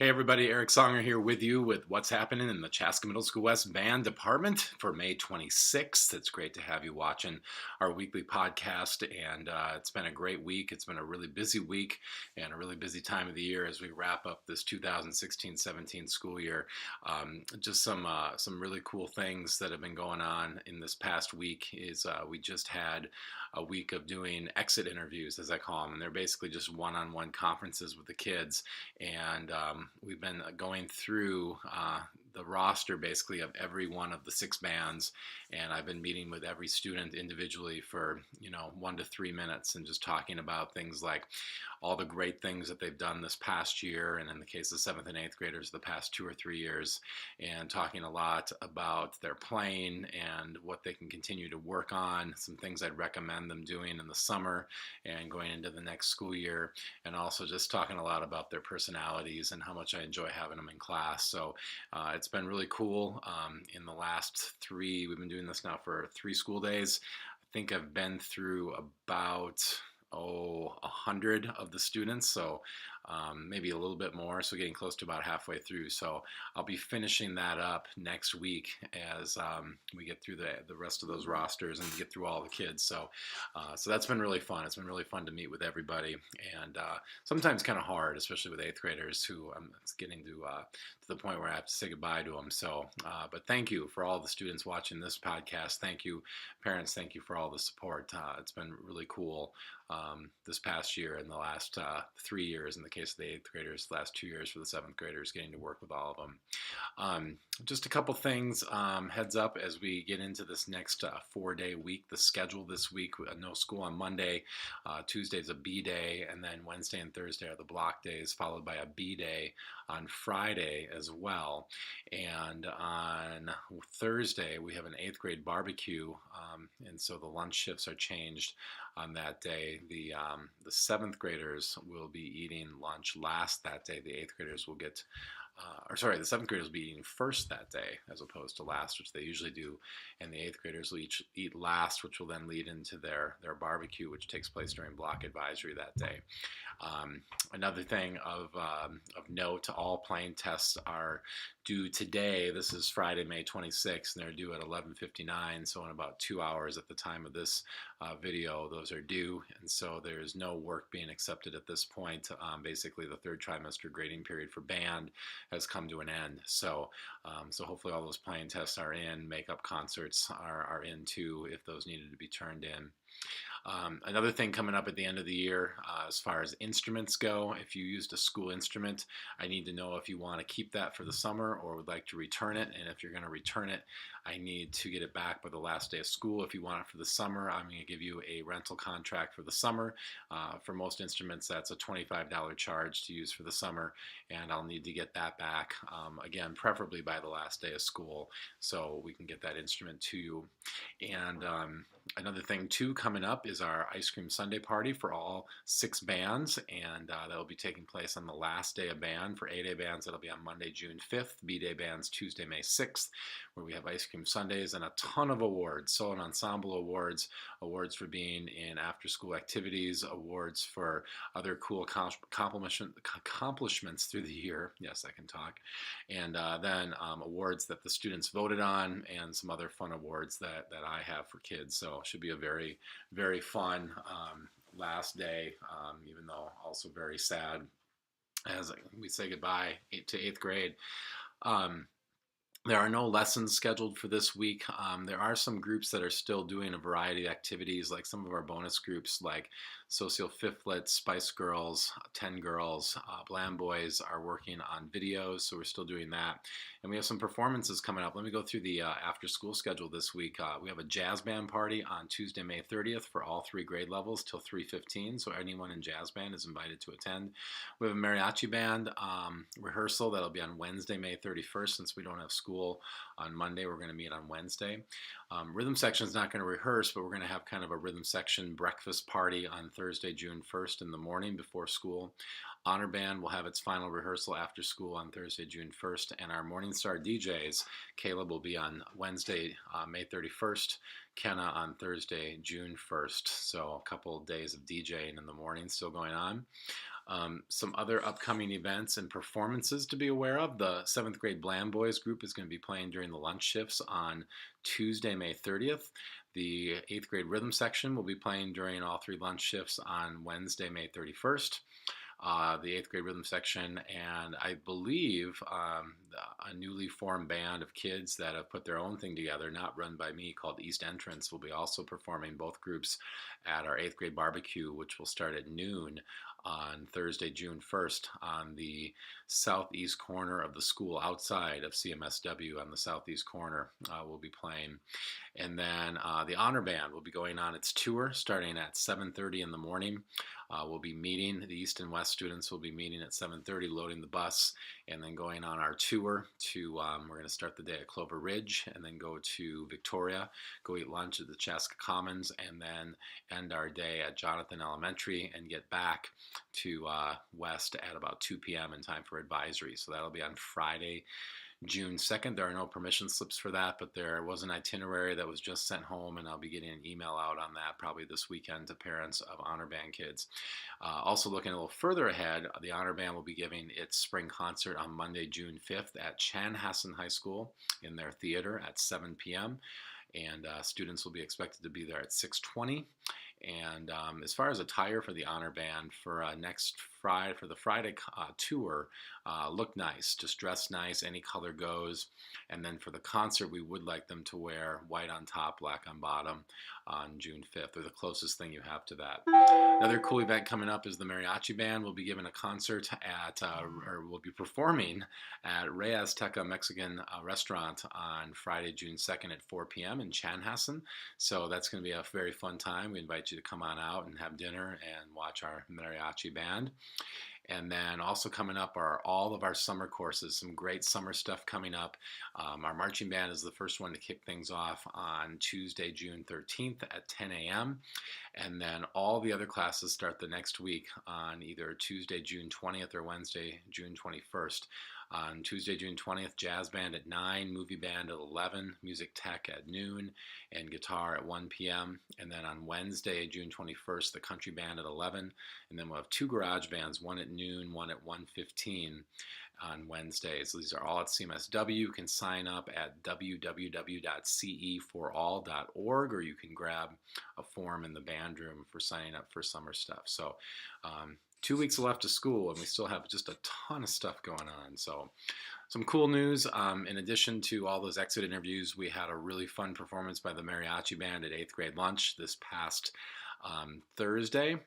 Hey everybody, Eric Songer here with you with what's happening in the Chaska Middle School West Band Department for May 26th. It's great to have you watching our weekly podcast, and it's been a great week. It's been a really busy week and a really busy time of the year as we wrap up this 2016-17 school year. Just some really cool things that have been going on in this past week is we just had a week of doing exit interviews, as I call them, and they're basically just one-on-one conferences with the kids, and we've been going through the roster basically of every one of the 6 bands, and I've been meeting with every student individually for 1 to 3 minutes and just talking about things like all the great things that they've done this past year, and in the case of 7th and 8th graders, the past 2 or 3 years, and talking a lot about their playing and what they can continue to work on, some things I'd recommend them doing in the summer and going into the next school year, and also just talking a lot about their personalities and how much I enjoy having them in class. So it's been really cool. In the last 3, we've been doing this now for 3 school days. I think I've been through about 100 of the students, so maybe a little bit more, so getting close to about halfway through. So I'll be finishing that up next week as we get through the rest of those rosters and get through all the kids. So that's been really fun. It's been really fun to meet with everybody, and sometimes kind of hard, especially with 8th graders who it's getting to the point where I have to say goodbye to them. So, but thank you for all the students watching this podcast. Thank you, parents. Thank you for all the support. It's been really cool this past year and the last 3 years in the case of the 8th graders, the last 2 years for the 7th graders, getting to work with all of them. Just a couple things, heads up as we get into this next 4-day week. The schedule this week, no school on Monday, Tuesday's a B day, and then Wednesday and Thursday are the block days, followed by a B day on Friday as well. And on Thursday, we have an 8th grade barbecue, and so the lunch shifts are changed on that day. The 7th graders will be eating lunch last that day. The 8th graders will get, the 7th graders will be eating first that day as opposed to last, which they usually do, and the 8th graders will eat last, which will then lead into their barbecue, which takes place during block advisory that day. Another thing of note, all playing tests are due today. This is Friday, May 26th, and they're due at 11:59, so in about 2 hours at the time of this video, those are due, and so there's no work being accepted at this point. Basically, the 3rd trimester grading period for band has come to an end, so hopefully all those playing tests are in. Makeup concerts are in too, if those needed to be turned in. Another thing coming up at the end of the year, as far as instruments go, if you used a school instrument, I need to know if you want to keep that for the summer or would like to return it. And if you're going to return it, I need to get it back by the last day of school. If you want it for the summer, I'm going to give you a rental contract for the summer. For most instruments, that's a $25 charge to use for the summer, and I'll need to get that back, again, preferably by the last day of school, so we can get that instrument to you. And another thing, too, coming up is our Ice Cream Sunday party for all 6 bands, and that will be taking place on the last day of band. For A-Day bands, that'll be on Monday, June 5th. B-Day bands, Tuesday, May 6th, where we have Ice Cream Sundays and a ton of awards. Solo and ensemble awards, awards for being in after-school activities, awards for other cool accomplishments through the year. Yes, I can talk. And then awards that the students voted on, and some other fun awards that I have for kids. So it should be a very, very fun last day, even though also very sad as we say goodbye to 8th grade. There are no lessons scheduled for this week. There are some groups that are still doing a variety of activities, like some of our bonus groups like Socio Fifthlet, Spice Girls, 10 Girls, Bland Boys are working on videos, so we're still doing that. And we have some performances coming up. Let me go through the after-school schedule this week. We have a jazz band party on Tuesday, May 30th for all 3 grade levels till 3:15, so anyone in jazz band is invited to attend. We have a Mariachi Band rehearsal that'll be on Wednesday, May 31st, since we don't have school on Monday. We're going to meet on Wednesday. Rhythm section is not going to rehearse, but we're going to have kind of a rhythm section breakfast party on Thursday, June 1st in the morning before school. Honor Band will have its final rehearsal after school on Thursday, June 1st, and our Morning Star DJs, Caleb will be on Wednesday, May 31st, Kenna on Thursday, June 1st, so a couple of days of DJing in the morning still going on. Some other upcoming events and performances to be aware of. The 7th grade Boyz group is going to be playing during the lunch shifts on Tuesday, May 30th. The 8th grade rhythm section will be playing during all 3 lunch shifts on Wednesday, May 31st. The 8th grade rhythm section, and I believe a newly formed band of kids that have put their own thing together, not run by me, called East Entrance, will be also performing, both groups, at our 8th grade barbecue, which will start at noon on Thursday, June 1st, on the southeast corner of the school, outside of CMSW on the southeast corner. We'll be playing. And then the Honor Band will be going on its tour starting at 7:30 in the morning. We'll be meeting, the East and West students will be meeting at 7:30, loading the bus, and then going on our tour to, we're going to start the day at Clover Ridge, and then go to Victoria, go eat lunch at the Chaska Commons, and then end our day at Jonathan Elementary, and get back to West at about 2 p.m. in time for advisory. So that'll be on Friday, June 2nd. There are no permission slips for that, but there was an itinerary that was just sent home, and I'll be getting an email out on that probably this weekend to parents of Honor Band kids. Also looking a little further ahead, the Honor Band will be giving its spring concert on Monday, June 5th at Chanhassen High School in their theater at 7 p.m. And students will be expected to be there at 6:20. And as far as attire for the Honor Band for next Friday, for the Friday tour, look nice, just dress nice, any color goes. And then for the concert, we would like them to wear white on top, black on bottom on June 5th, or the closest thing you have to that. Another cool event coming up is the Mariachi Band will be giving a concert at, or will be performing at Rey Azteca Mexican restaurant on Friday, June 2nd at 4 p.m. in Chanhassen. So that's going to be a very fun time. We invite you to come on out and have dinner and watch our Mariachi Band. And then also coming up are all of our summer courses, some great summer stuff coming up. Our marching band is the first one to kick things off on Tuesday, June 13th at 10 a.m. And then all the other classes start the next week on either Tuesday, June 20th or Wednesday, June 21st. On Tuesday, June 20th, jazz band at 9, movie band at 11, music tech at noon, and guitar at 1 p.m. And then on Wednesday, June 21st, the country band at 11. And then we'll have 2 garage bands, one at noon, one at 1:15 on Wednesdays. These are all at CMSW. You can sign up at www.ceforall.org, or you can grab a form in the band room for signing up for summer stuff. So 2 weeks left of school, and we still have just a ton of stuff going on. So some cool news. In addition to all those exit interviews, we had a really fun performance by the Mariachi Band at 8th grade lunch this past Thursday.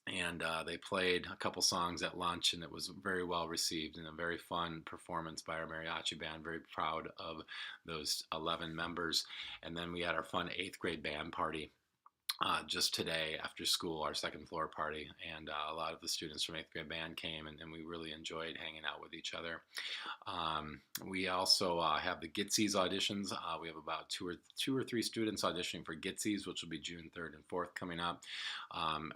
And they played a couple songs at lunch, and it was very well received and a very fun performance by our Mariachi Band. Very proud of those 11 members. And then we had our fun 8th grade band party just today after school, our second floor party, and a lot of the students from 8th grade band came, and we really enjoyed hanging out with each other. We also have the Gitsies auditions. We have about two or three students auditioning for Gitsies, which will be June 3rd and 4th coming up.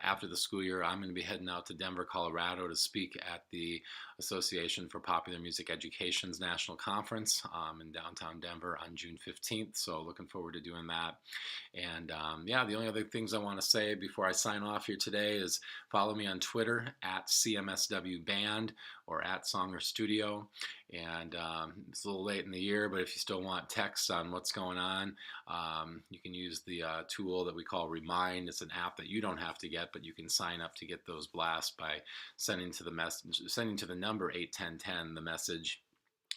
After the school year, I'm going to be heading out to Denver, Colorado to speak at the Association for Popular Music Education's National Conference in downtown Denver on June 15th, so looking forward to doing that. And yeah, the only other things I want to say before I sign off here today is follow me on Twitter at CMSW Band or at Songer Studio. And it's a little late in the year, but if you still want text on what's going on, you can use the tool that we call Remind. It's an app that you don't have to get, but you can sign up to get those blasts by sending to the number 81010 the message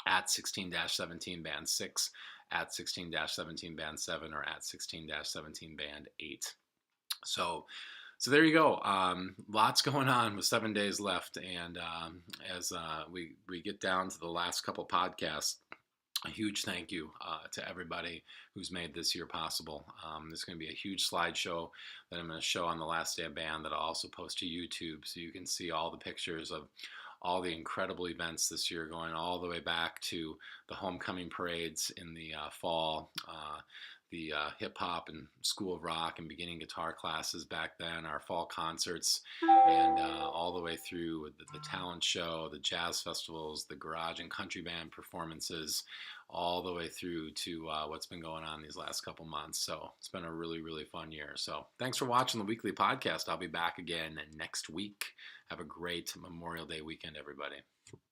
at 16-17 band 6, at 16-17 band 7, or at 16-17 band 8. So there you go. Lots going on with 7 days left. And as we get down to the last couple podcasts, a huge thank you to everybody who's made this year possible. There's going to be a huge slideshow that I'm going to show on the last day of band that I'll also post to YouTube, so you can see all the pictures of all the incredible events this year, going all the way back to the homecoming parades in the fall, the hip-hop and School of Rock and beginning guitar classes back then, our fall concerts, and all the way through the talent show, the jazz festivals, the garage and country band performances, all the way through to what's been going on these last couple months. So it's been a really, really fun year. So thanks for watching the weekly podcast. I'll be back again next week. Have a great Memorial Day weekend, everybody.